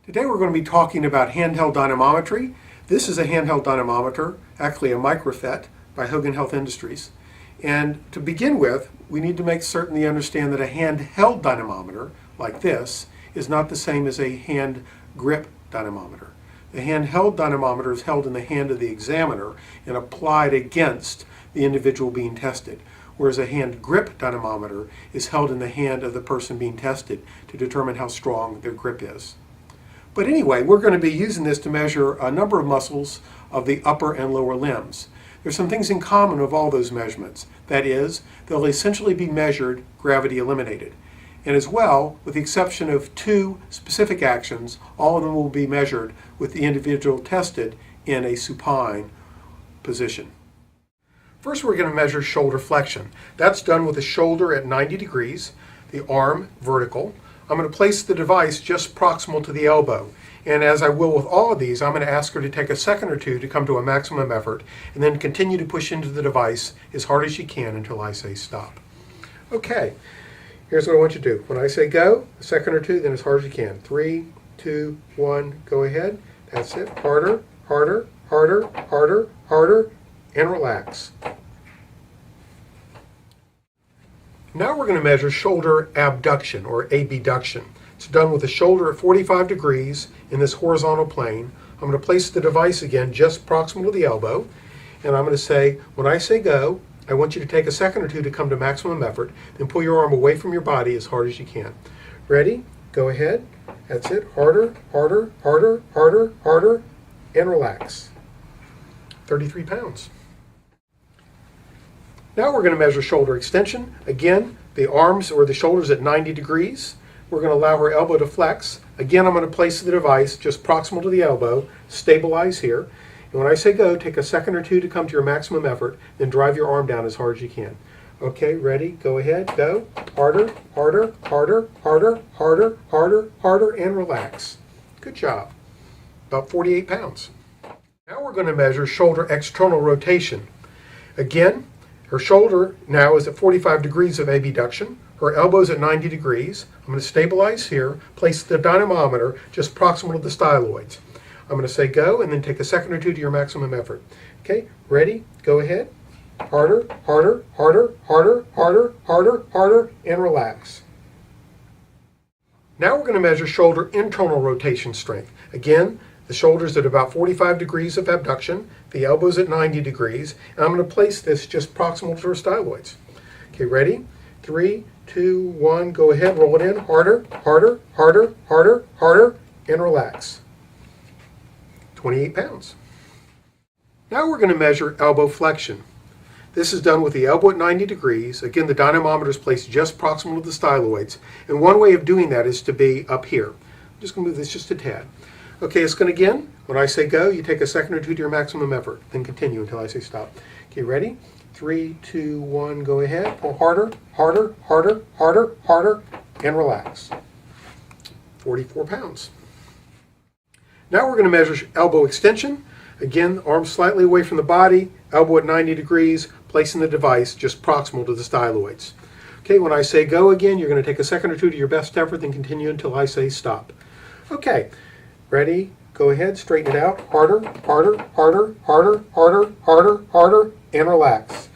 Today we're going to be talking about handheld dynamometry. This is a handheld dynamometer, actually a microFET by Hoggan Health Industries. And to begin with, we need to make certain you understand that a handheld dynamometer, like this, is not the same as a hand grip dynamometer. The handheld dynamometer is held in the hand of the examiner and applied against the individual being tested, whereas a hand grip dynamometer is held in the hand of the person being tested to determine how strong their grip is. But anyway, we're going to be using this to measure a number of muscles of the upper and lower limbs. There's some things in common with all those measurements. That is, they'll essentially be measured gravity eliminated. And as well, with the exception of two specific actions, all of them will be measured with the individual tested in a supine position. First, we're going to measure shoulder flexion. That's done with the shoulder at 90 degrees, the arm vertical. I'm going to place the device just proximal to the elbow. And as I will with all of these, I'm going to ask her to take a second or two to come to a maximum effort and then continue to push into the device as hard as she can until I say stop. Okay, here's what I want you to do. When I say go, a second or two, then as hard as you can. 3, 2, 1, go ahead. That's it. Harder, harder, harder, harder, harder, and relax. Now we're going to measure shoulder abduction or abduction. It's done with the shoulder at 45 degrees in this horizontal plane. I'm going to place the device again just proximal to the elbow, and I'm going to say, when I say go, I want you to take a second or two to come to maximum effort, then pull your arm away from your body as hard as you can. Ready? Go ahead. That's it. Harder, harder, harder, harder, harder, and relax. 33 pounds. Now we're going to measure shoulder extension. Again, the arms or the shoulders at 90 degrees. We're going to allow her elbow to flex. Again, I'm going to place the device just proximal to the elbow, stabilize here. And when I say go, take a second or two to come to your maximum effort, then drive your arm down as hard as you can. Okay, ready? Go ahead, go. Harder, harder, harder, harder, harder, harder, harder, and relax. Good job. About 48 pounds. Now we're going to measure shoulder external rotation. Again, her shoulder now is at 45 degrees of abduction. Her elbow's at 90 degrees. I'm going to stabilize here, place the dynamometer just proximal to the styloids. I'm going to say go and then take a second or two to your maximum effort. Okay, ready? Go ahead. Harder, harder, harder, harder, harder, harder, harder, and relax. Now we're going to measure shoulder internal rotation strength. Again, the shoulder's at about 45 degrees of abduction, the elbow's at 90 degrees, and I'm going to place this just proximal to her styloids. Okay, ready? 3, 2, 1, go ahead, roll it in, harder, harder, harder, harder, harder, and relax. 28 pounds. Now we're going to measure elbow flexion. This is done with the elbow at 90 degrees. Again, the dynamometer is placed just proximal to the styloids, and one way of doing that is to be up here. I'm just going to move this just a tad. Okay, it's going to again, when I say go, you take a second or two to your maximum effort, then continue until I say stop. Okay, ready? 3, 2, 1, go ahead. Pull harder, harder, harder, harder, harder, and relax. 44 pounds. Now we're going to measure elbow extension. Again, arm slightly away from the body, elbow at 90 degrees, placing the device just proximal to the styloids. Okay, when I say go again, you're going to take a second or two to your best effort, then continue until I say stop. Okay. Ready? Go ahead, straighten it out. Harder, harder, harder, harder, harder, harder, harder, and relax.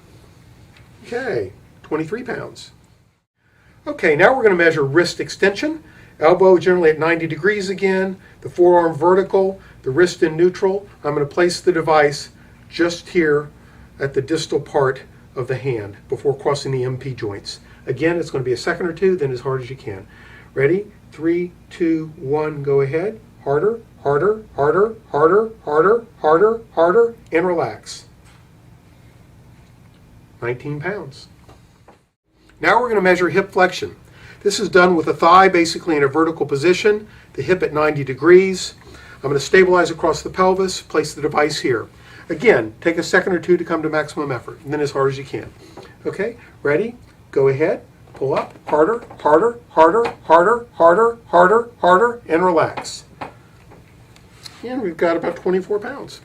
Okay, 23 pounds. Okay, now we're going to measure wrist extension. Elbow generally at 90 degrees again, the forearm vertical, the wrist in neutral. I'm going to place the device just here at the distal part of the hand before crossing the MP joints. Again, it's going to be a second or two, then as hard as you can. Ready? 3, 2, 1, go ahead. Harder, harder, harder, harder, harder, harder, harder, and relax. 19 pounds. Now we're going to measure hip flexion. This is done with the thigh basically in a vertical position, the hip at 90 degrees. I'm going to stabilize across the pelvis, place the device here. Again, take a second or two to come to maximum effort, and then as hard as you can. Okay, ready? Go ahead. Pull up, harder, harder, harder, harder, harder, harder, harder, and relax. And we've got about 24 pounds.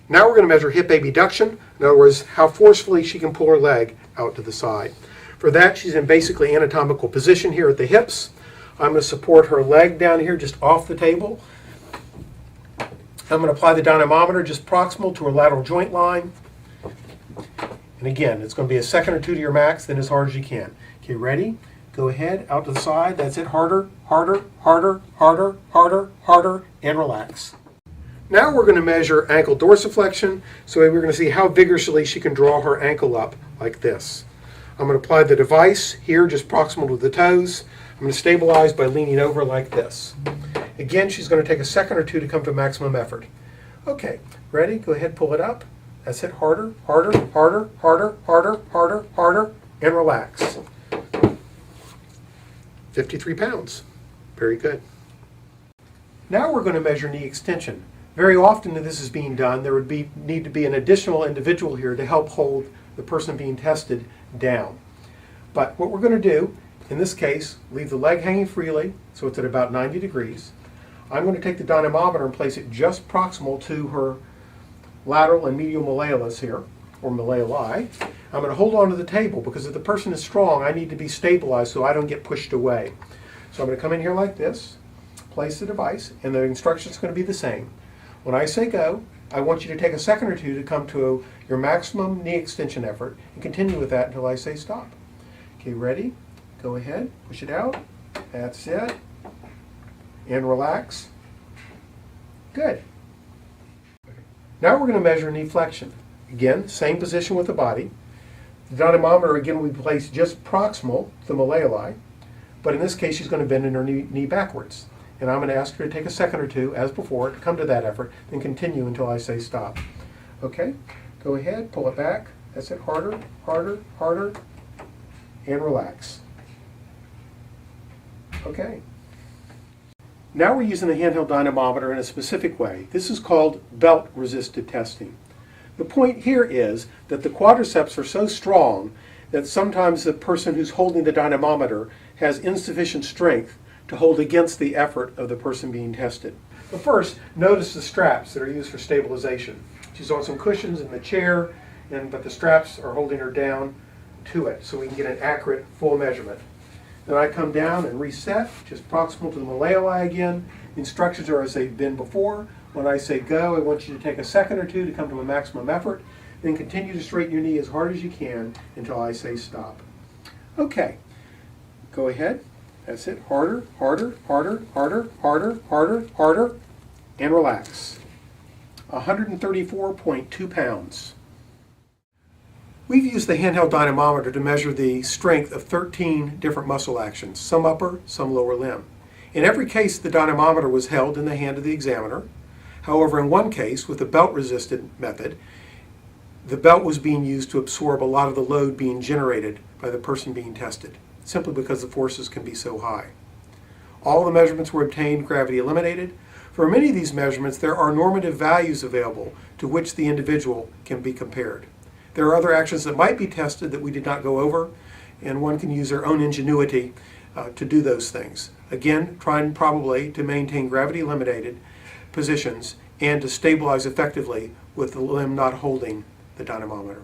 Now we're going to measure hip abduction. In other words, how forcefully she can pull her leg out to the side. For that, she's in basically anatomical position here at the hips. I'm going to support her leg down here just off the table. I'm going to apply the dynamometer just proximal to her lateral joint line. And again, it's going to be a second or two to your max, then as hard as you can. Okay, ready? Go ahead, out to the side. That's it. Harder, harder, harder, harder, harder, harder, and relax. Now we're going to measure ankle dorsiflexion, so we're going to see how vigorously she can draw her ankle up like this. I'm going to apply the device here just proximal to the toes. I'm going to stabilize by leaning over like this. Again, she's going to take a second or two to come to maximum effort. Okay, ready? Go ahead, pull it up. That's it. Harder, harder, harder, harder, harder, harder, harder, and relax. 53 pounds. Very good. Now we're going to measure knee extension. Very often when this is being done, there would need to be an additional individual here to help hold the person being tested down. But what we're going to do, in this case, leave the leg hanging freely, so it's at about 90 degrees. I'm going to take the dynamometer and place it just proximal to her lateral and medial malleolus here, or malleoli. I'm going to hold on to the table because if the person is strong, I need to be stabilized so I don't get pushed away. So I'm going to come in here like this, place the device, and the instructions are going to be the same. When I say go, I want you to take a second or two to come to your maximum knee extension effort and continue with that until I say stop. Okay, ready? Go ahead, push it out. That's it. And relax. Good. Now we're going to measure knee flexion. Again, same position with the body. The dynamometer again will be placed just proximal to the malleoli, but in this case she's going to bend in her knee backwards. And I'm going to ask her to take a second or two, as before, to come to that effort, then continue until I say stop. Okay, go ahead, pull it back. That's it, harder, harder, harder, and relax. Okay. Now we're using the handheld dynamometer in a specific way. This is called belt-resisted testing. The point here is that the quadriceps are so strong that sometimes the person who's holding the dynamometer has insufficient strength to hold against the effort of the person being tested. But first, notice the straps that are used for stabilization. She's on some cushions in the chair, but the straps are holding her down to it so we can get an accurate full measurement. Then I come down and reset, just proximal to the malleoli again. The instructions are as they've been before. When I say go, I want you to take a second or two to come to a maximum effort. Then continue to straighten your knee as hard as you can until I say stop. Okay, go ahead. That's it. Harder, harder, harder, harder, harder, harder, harder, and relax. 134.2 pounds. We've used the handheld dynamometer to measure the strength of 13 different muscle actions, some upper, some lower limb. In every case, the dynamometer was held in the hand of the examiner. However, in one case, with the belt-resisted method, the belt was being used to absorb a lot of the load being generated by the person being tested, simply because the forces can be so high. All the measurements were obtained, gravity eliminated. For many of these measurements, there are normative values available to which the individual can be compared. There are other actions that might be tested that we did not go over, and one can use their own ingenuity to do those things. Again, trying probably to maintain gravity eliminated positions and to stabilize effectively with the limb not holding the dynamometer.